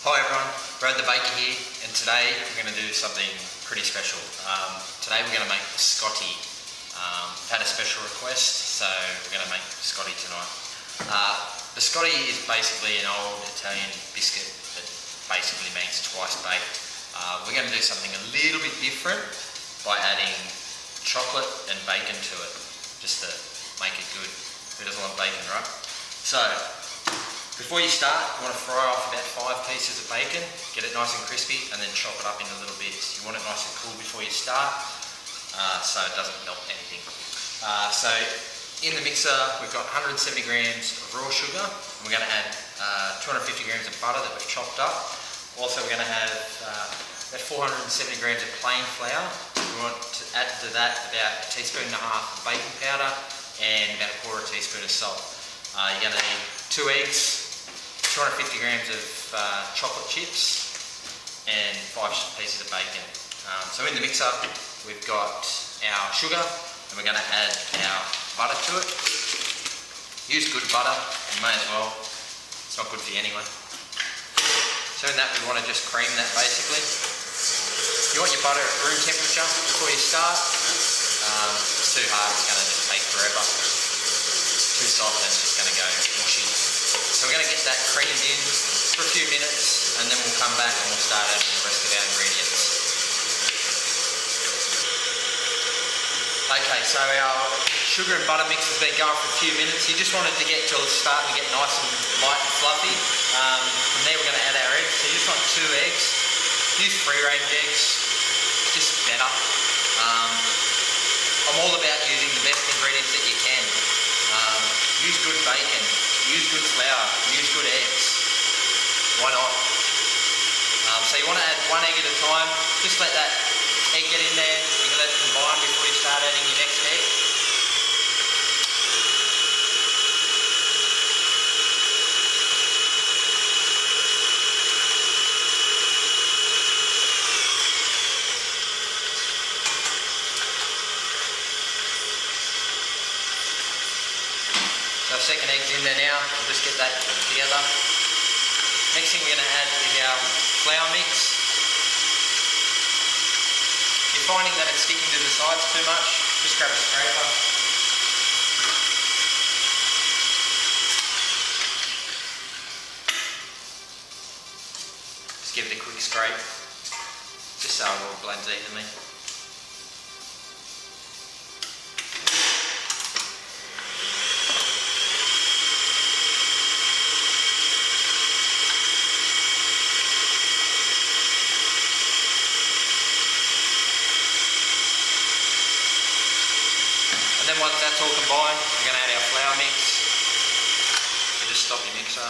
Hi everyone, Brad the Baker here, and today we're going to do something pretty special. Today we're going to make biscotti. We've had a special request, so we're going to make biscotti tonight. Biscotti is basically an old Italian biscuit that basically means twice baked. We're going to do something a little bit different by adding chocolate and bacon to it, just to make it good. Who doesn't love bacon, right? So, before you start, you want to fry off about 5 pieces of bacon, get it nice and crispy, and then chop it up into little bits. You want it nice and cool before you start, so it doesn't melt anything. So in the mixer, we've got 170 grams of raw sugar, and we're going to add 250 grams of butter that we've chopped up. Also, we're going to have about 470 grams of plain flour. We want to add to that about 1.5 teaspoons of baking powder and about 1/4 teaspoon of salt. You're going to need 2 eggs, 250 grams of chocolate chips and 5 pieces of bacon. So in the mixer we've got our sugar and we're going to add our butter to it. Use good butter, you may as well, it's not good for you anyway. So in that we want to just cream that basically. You want your butter at room temperature before you start. If it's too hard it's going to just take forever. Too soft and it's just going to go mushy. So we're going to get that creamed in for a few minutes and then we'll come back and we'll start adding the rest of our ingredients. Okay, so our sugar and butter mix has been going for a few minutes. You just want it to get till it's starting to get nice and light and fluffy. From there we're going to add our eggs. So you just want 2 eggs. Use free-range eggs, it's just better. I'm all about using the best ingredients that you can. Use good bacon, use good flour, use good eggs. Why not? So you want to add 1 egg at a time. Just let that egg get in there. You can let it combine before you start adding your next egg. So our second egg's in there now, we'll just get that together. Next thing we're going to add is our flour mix. If you're finding that it's sticking to the sides too much, just grab a scraper. Just give it a quick scrape, just so it all blends evenly. And then once that's all combined, we're going to add our flour mix. So just stop your mixer.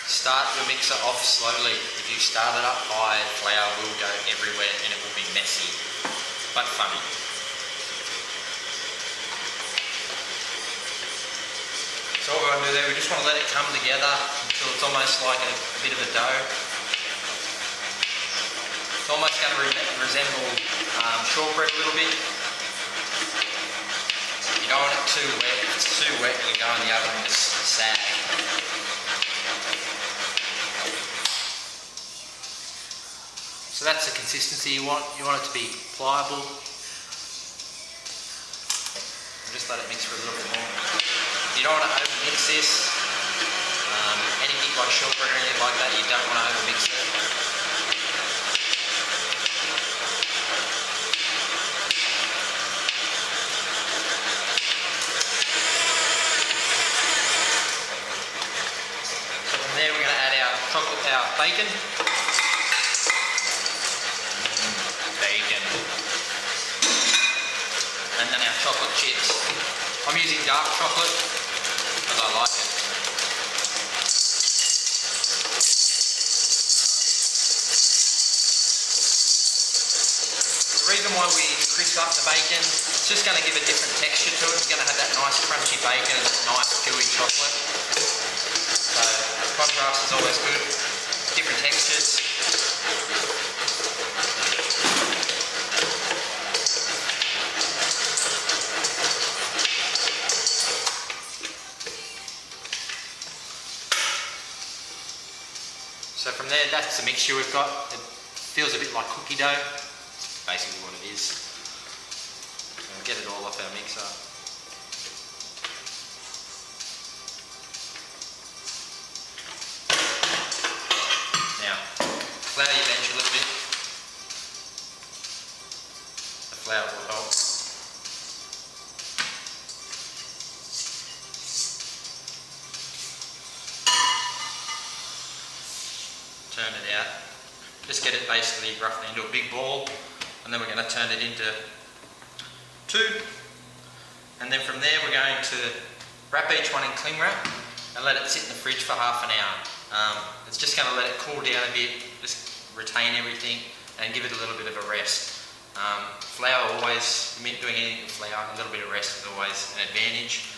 Start your mixer off slowly. If you start it up high, flour will go everywhere and it will be messy, but funny. So what we want to do there, we just want to let it come together until it's almost like a bit of a dough. It's almost going to resemble shortbread a little bit. You don't want it too wet. If it's too wet, you go in the oven and just sag. So that's the consistency you want. You want it to be pliable. Just let it mix for a little bit more. You don't want to overmix this. Anything like shortbread or anything like that, you don't want to overmix it. So from there we're going to add our bacon. Bacon. And then our chocolate chips. I'm using dark chocolate because I like it. The reason why we crisp up the bacon, it's just going to give a different texture to it. It's going to have that nice crunchy bacon and that nice gooey chocolate. So contrast is always good. Different textures. So from there, that's the mixture we've got. It feels a bit like cookie dough. It's basically what it is. We'll get it all off our mixer. Now, flour your bench a little bit. The flour will help. Turn it out. Just get it basically roughly into a big ball, and then we're going to turn it into two. And then from there we're going to wrap each one in cling wrap and let it sit in the fridge for half an hour. It's just going to let it cool down a bit, just retain everything and give it a little bit of a rest. Flour always, doing anything with flour, a little bit of rest is always an advantage.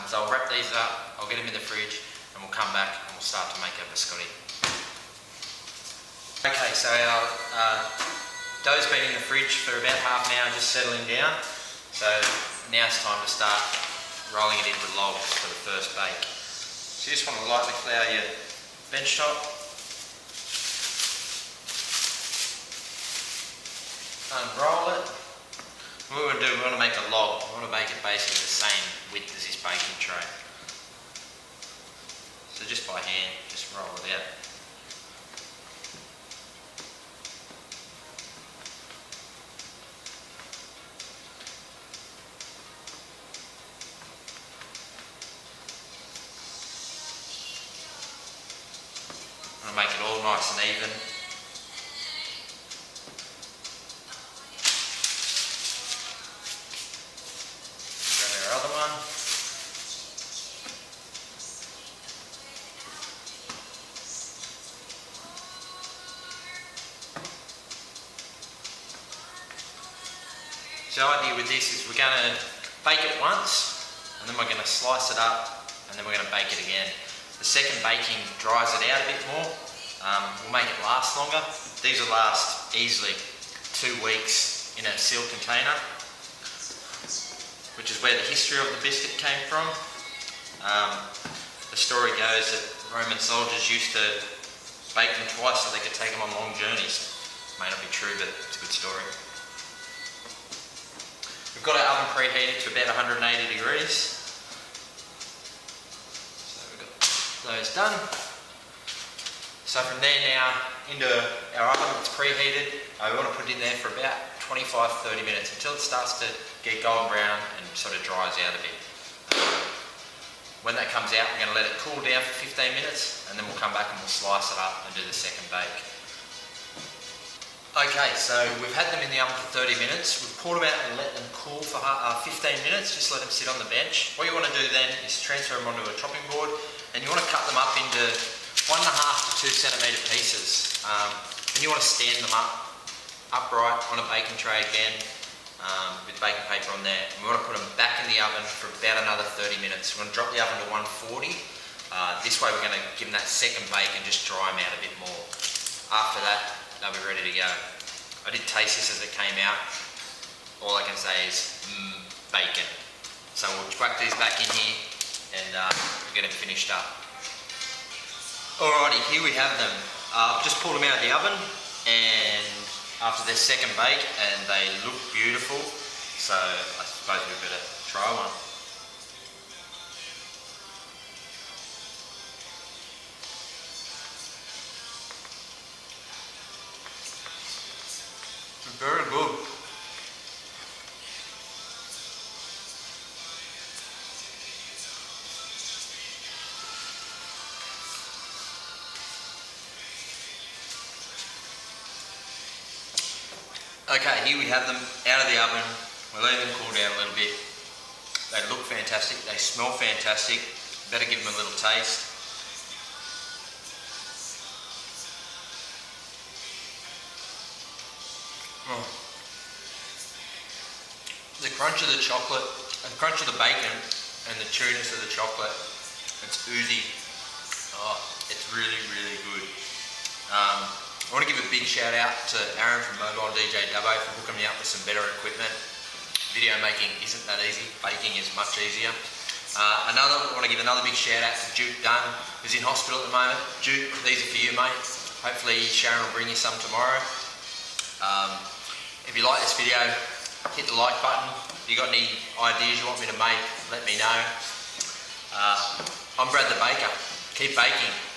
So I'll wrap these up, I'll get them in the fridge, and we'll come back and we'll start to make our biscotti. Okay, so our dough's been in the fridge for about half an hour, just settling down. So now it's time to start rolling it into logs for the first bake. So you just want to lightly flour your bench top. Unroll it. What we're going to do, we want to make a log. We want to make it basically the same width as this baking tray. So just by hand, just roll it out. I'm going to make it all nice and even. Grab our other one. So the idea with this is we're going to bake it once, and then we're going to slice it up, and then we're going to bake it again. The second baking dries it out a bit more. We'll make it last longer. These will last easily 2 weeks in a sealed container, which is where the history of the biscuit came from. The story goes that Roman soldiers used to bake them twice so they could take them on long journeys. May not be true, but it's a good story. We've got our oven preheated to about 180 degrees. Those done. So from there now into our oven that's preheated. We want to put it in there for about 25-30 minutes until it starts to get golden brown and sort of dries out a bit. When that comes out, we're going to let it cool down for 15 minutes, and then we'll come back and we'll slice it up and do the second bake. Okay, so we've had them in the oven for 30 minutes. We've pulled them out and let them cool for 15 minutes. Just let them sit on the bench. What you want to do then is transfer them onto a chopping board, and you want to cut them up into 1.5 to 2 centimetre pieces. And you want to stand them up upright on a baking tray again with baking paper on there. And we want to put them back in the oven for about another 30 minutes. We're going to drop the oven to 140. This way we're going to give them that second bake and just dry them out a bit more. After that, they'll be ready to go. I did taste this as it came out. All I can say is bacon. So we'll whack these back in here and we'll get them finished up. Alrighty, here we have them. I've just pulled them out of the oven, and after their second bake, and they look beautiful. So I suppose we better try one. Very good. Okay, here we have them out of the oven. We're letting them cool down a little bit. They look fantastic, they smell fantastic. Better give them a little taste. The crunch of the chocolate, the crunch of the bacon, and the chewiness of the chocolate, it's oozy. Oh, it's really, really good. I want to give a big shout out to Aaron from Mobile DJ Dubbo for hooking me up with some better equipment. Video making isn't that easy, baking is much easier. I want to give another big shout out to Duke Dunn, who's in hospital at the moment. Duke, these are for you, mate. Hopefully Sharon will bring you some tomorrow. If you like this video, hit the like button. If you got any ideas you want me to make, let me know. I'm Brad the Baker. Keep baking.